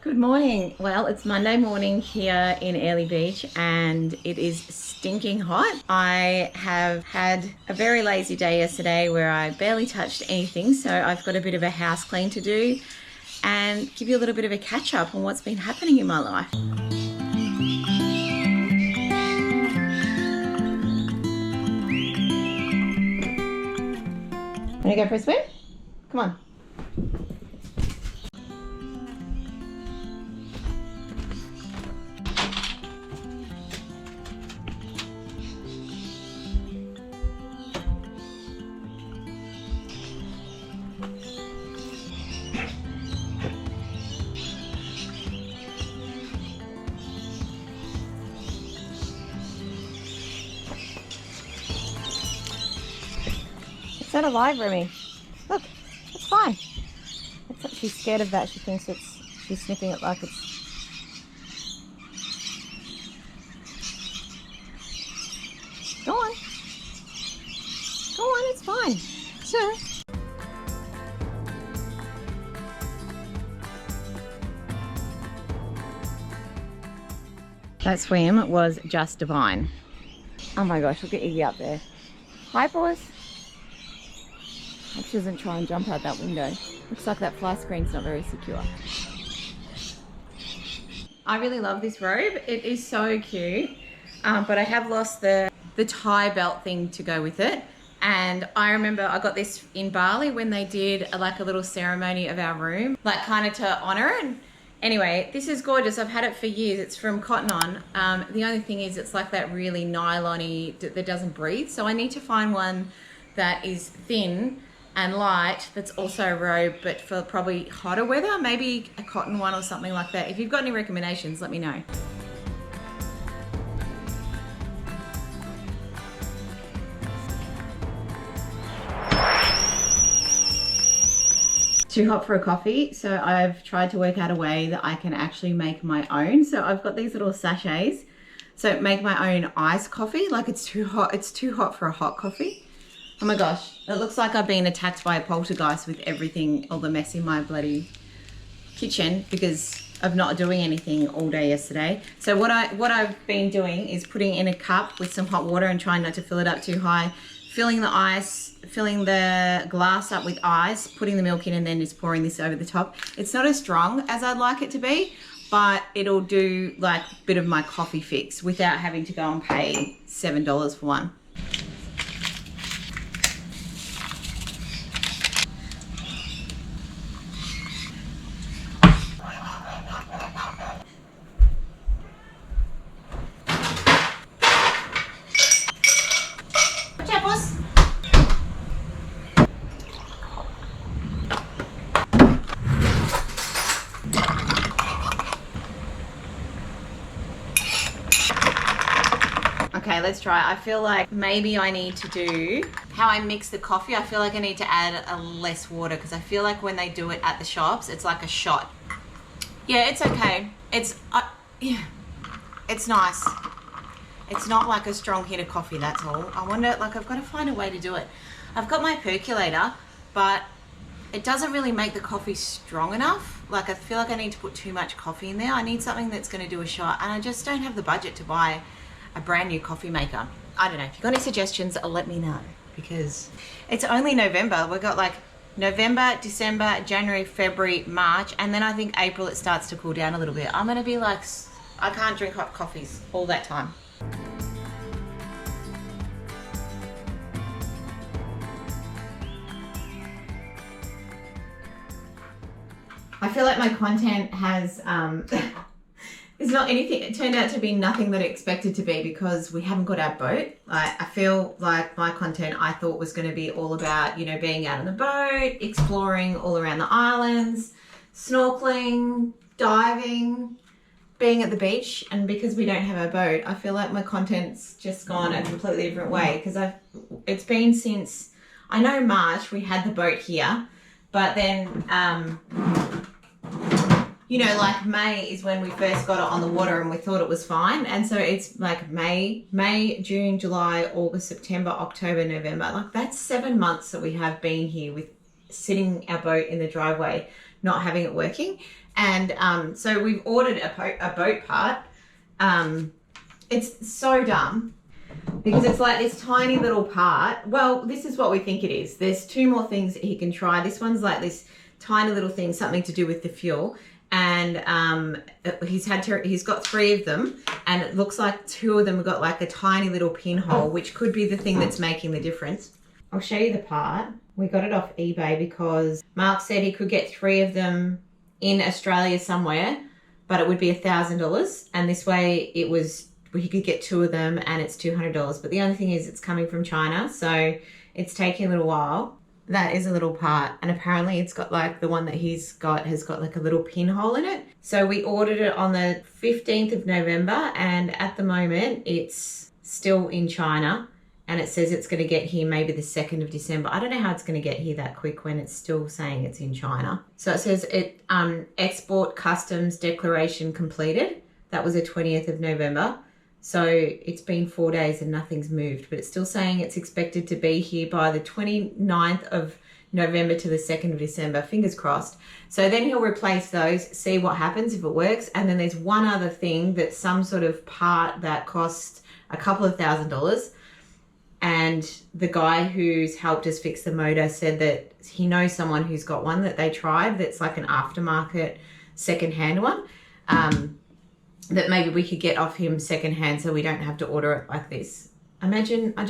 Good morning. Well, it's Monday morning here in Airlie Beach and it is stinking hot. I have had a very lazy day yesterday where I barely touched anything, so I've got a bit of a house clean to do and give you a little bit of a catch up on what's been happening in my life. Want to go for a swim? Come on. It's not alive, Remy. Look, it's fine. She's scared of that. She thinks she's sniffing it like it's... Go on. Go on, it's fine. Sure. That swim was just divine. Oh my gosh, look at Iggy up there. Hi, boys. Hope she doesn't try and jump out that window. Looks like that fly screen's not very secure. I really love this robe. It is so cute, but I have lost the tie belt thing to go with it. And I remember I got this in Bali when they did a little ceremony of our room, kind of to honor it. Anyway, this is gorgeous. I've had it for years. It's from Cotton On. The only thing is it's like that really nylon-y that doesn't breathe. So I need to find one that is thin and light that's also a robe, but for probably hotter weather, maybe a cotton one or something like that. If you've got any recommendations, let me know. Too hot for a coffee, so I've tried to work out a way that I can actually make my own. So I've got these little sachets, so make my own iced coffee. It's too hot for a hot coffee. Oh my gosh, it looks like I've been attacked by a poltergeist with everything, all the mess in my bloody kitchen because of not doing anything all day yesterday. So what I've been doing is putting in a cup with some hot water and trying not to fill it up too high, filling the glass up with ice, putting the milk in, and then just pouring this over the top. It's not as strong as I'd like it to be, but it'll do a bit of my coffee fix without having to go and pay $7 for one. Okay, let's try. I feel like maybe I need to do how I mix the coffee. I feel like I need to add a less water because I feel like when they do it at the shops, it's like a shot. Yeah, it's okay. Yeah, it's nice. It's not like a strong hit of coffee, that's all. I wonder, I've got to find a way to do it. I've got my percolator, but it doesn't really make the coffee strong enough. I feel like I need to put too much coffee in there. I need something that's going to do a shot, and I just don't have the budget to buy a brand new coffee maker. I don't know. If you've got any suggestions, let me know, because it's only November. We've got November, December, January, February, March, and then I think April it starts to cool down a little bit. I'm gonna be I can't drink hot coffees all that time. I feel like my content has it's not anything. It turned out to be nothing that I expected to be because we haven't got our boat. I feel like my content I thought was going to be all about, being out on the boat, exploring all around the islands, snorkeling, diving, being at the beach. And because we don't have our boat, I feel like my content's just gone a completely different way because it's been since, I know March we had the boat here, but then May is when we first got it on the water and we thought it was fine. And so it's May, June, July, August, September, October, November. That's 7 months that we have been here with sitting our boat in the driveway, not having it working. And so we've ordered a boat part. It's so dumb because it's like this tiny little part. Well, this is what we think it is. There's 2 more things that he can try. This one's like this tiny little thing, something to do with the fuel. And he's got 3 of them, and it looks like 2 of them have got like a tiny little pinhole, which could be the thing that's making the difference. I'll show you the part. We got it off eBay because Mark said he could get 3 of them in Australia somewhere, but it would be $1,000. And this way he could get 2 of them and it's $200. But the only thing is it's coming from China, so it's taking a little while. That is a little part, and apparently it's got like the one that he's got has got like a little pinhole in it. So we ordered it on the 15th of November, and at the moment it's still in China, and it says it's going to get here maybe the 2nd of December. I don't know how it's going to get here that quick when it's still saying it's in China. So it says export customs declaration completed. That was the 20th of November. So it's been 4 days and nothing's moved, but it's still saying it's expected to be here by the 29th of November to the 2nd of December. Fingers crossed. So then he'll replace those, see what happens, if it works. And then there's one other thing that's some sort of part that costs a couple of $1,000s. And the guy who's helped us fix the motor said that he knows someone who's got one that they tried that's like an aftermarket second-hand one. That maybe we could get off him secondhand so we don't have to order it like this. Imagine, I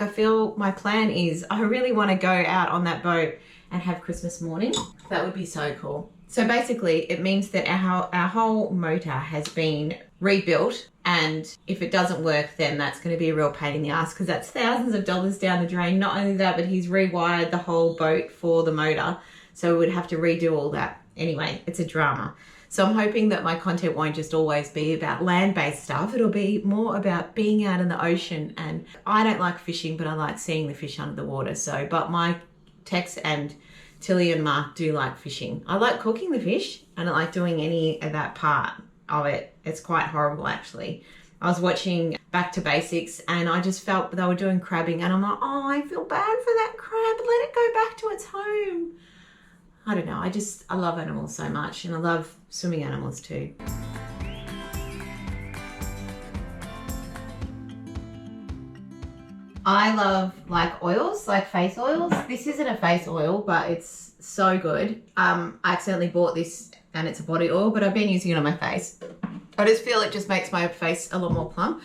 feel my plan is I really want to go out on that boat and have Christmas morning. That would be so cool. So basically it means that our whole motor has been rebuilt, and if it doesn't work then that's going to be a real pain in the ass because that's thousands of dollars down the drain. Not only that, but he's rewired the whole boat for the motor, so we would have to redo all that. Anyway, it's a drama. So I'm hoping that my content won't just always be about land-based stuff. It'll be more about being out in the ocean. And I don't like fishing, but I like seeing the fish under the water. But my Tex and Tilly and Mark do like fishing. I like cooking the fish. I don't like doing any of that part of it. It's quite horrible, actually. I was watching Back to Basics and I just felt they were doing crabbing and I'm like, oh, I feel bad for that crab. Let it go back to its home. I don't know, I love animals so much, and I love swimming animals too. I love like oils, like face oils. This isn't a face oil, but it's so good. I accidentally bought this and it's a body oil, but I've been using it on my face. I just feel it just makes my face a lot more plump.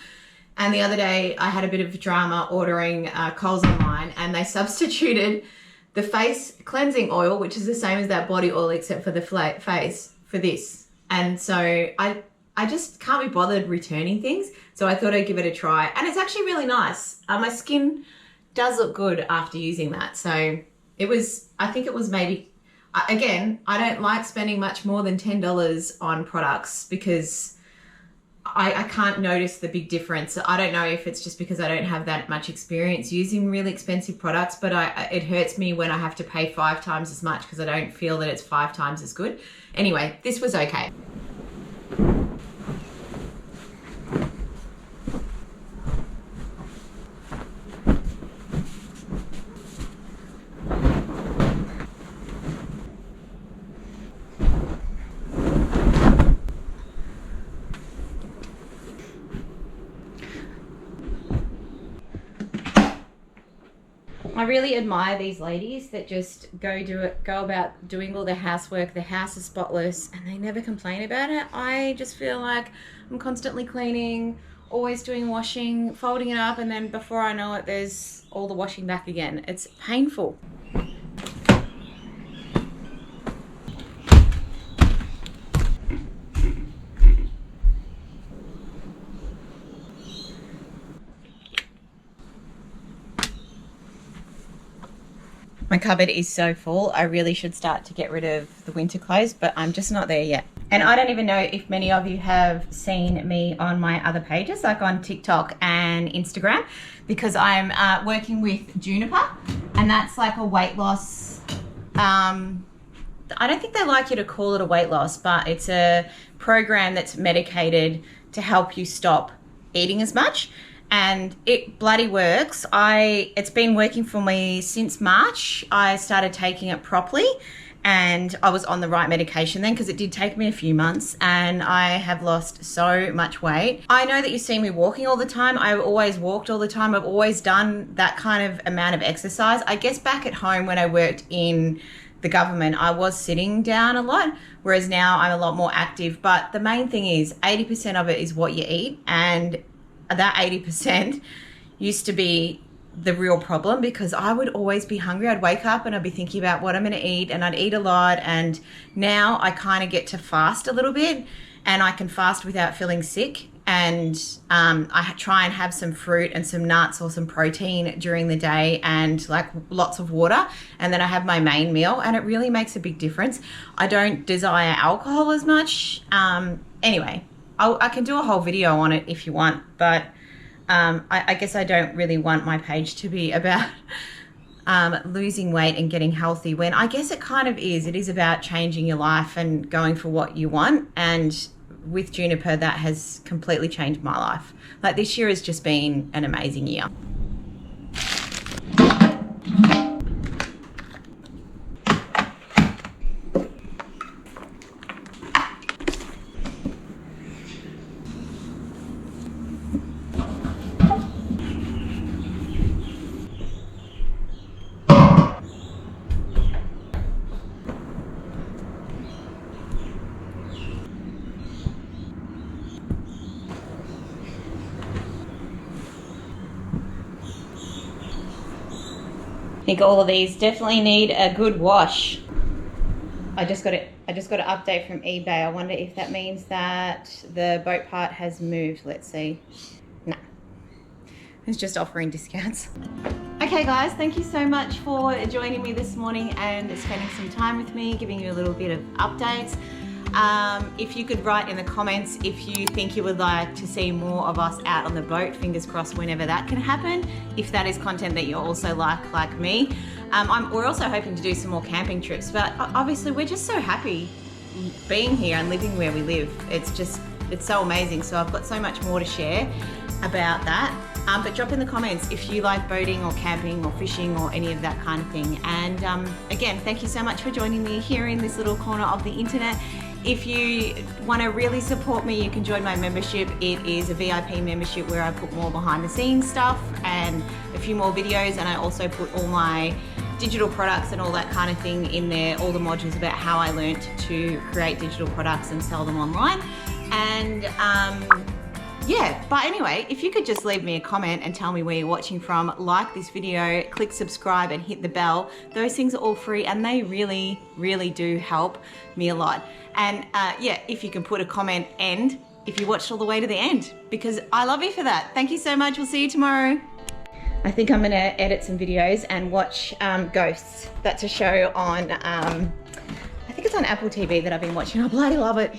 And the other day I had a bit of drama ordering Coles online, and they substituted the face cleansing oil, which is the same as that body oil except for the face, for this. And so I just can't be bothered returning things. So I thought I'd give it a try. And it's actually really nice. My skin does look good after using that. So I think it was maybe, again, I don't like spending much more than $10 on products because I can't notice the big difference. I don't know if it's just because I don't have that much experience using really expensive products, but it hurts me when I have to pay 5 times as much because I don't feel that it's 5 times as good. Anyway, this was okay. I really admire these ladies that just go about doing all the housework. The house is spotless and they never complain about it. I just feel like I'm constantly cleaning, always doing washing, folding it up, and then before I know it, there's all the washing back again. It's painful. My cupboard is so full. I really should start to get rid of the winter clothes, but I'm just not there yet. And I don't even know if many of you have seen me on my other pages, like on TikTok and Instagram, because I'm working with Juniper, and that's like a weight loss. I don't think they like you to call it a weight loss, but it's a program that's medicated to help you stop eating as much. And it bloody works. It's been working for me since March. I started taking it properly, and I was on the right medication then, because it did take me a few months, and I have lost so much weight. I know that you see me walking all the time. I've always walked all the time. I've always done that kind of amount of exercise. I guess back at home when I worked in the government, I was sitting down a lot, whereas now I'm a lot more active. But the main thing is 80% of it is what you eat, and that 80% used to be the real problem, because I would always be hungry. I'd wake up and I'd be thinking about what I'm going to eat, and I'd eat a lot. And now I kind of get to fast a little bit, and I can fast without feeling sick. And I try and have some fruit and some nuts or some protein during the day, and like lots of water. And then I have my main meal, and it really makes a big difference. I don't desire alcohol as much. Anyway, I can do a whole video on it if you want, but I guess I don't really want my page to be about losing weight and getting healthy, when I guess it kind of is. It is about changing your life and going for what you want. And with Juniper, that has completely changed my life. Like, this year has just been an amazing year. I think all of these definitely need a good wash. I just got an update from eBay. I wonder if that means that the boat part has moved. Let's see. No, it's just offering discounts. Okay guys, thank you so much for joining me this morning and spending some time with me, giving you a little bit of updates. If you could write in the comments if you think you would like to see more of us out on the boat, fingers crossed whenever that can happen, if that is content that you also like me. We're also hoping to do some more camping trips, but obviously we're just so happy being here and living where we live. It's so amazing. So I've got so much more to share about that. But drop in the comments if you like boating or camping or fishing or any of that kind of thing. And again, thank you so much for joining me here in this little corner of the internet. If you want to really support me, you can join my membership. It is a VIP membership where I put more behind the scenes stuff and a few more videos, and I also put all my digital products and all that kind of thing in there, all the modules about how I learnt to create digital products and sell them online. And yeah, but anyway, if you could just leave me a comment and tell me where you're watching from, like this video, click subscribe and hit the bell. Those things are all free and they really, really do help me a lot. And yeah, if you can put a comment and if you watched all the way to the end, because I love you for that. Thank you so much. We'll see you tomorrow. I think I'm gonna edit some videos and watch Ghosts. That's a show on, I think it's on Apple TV that I've been watching. I bloody love it.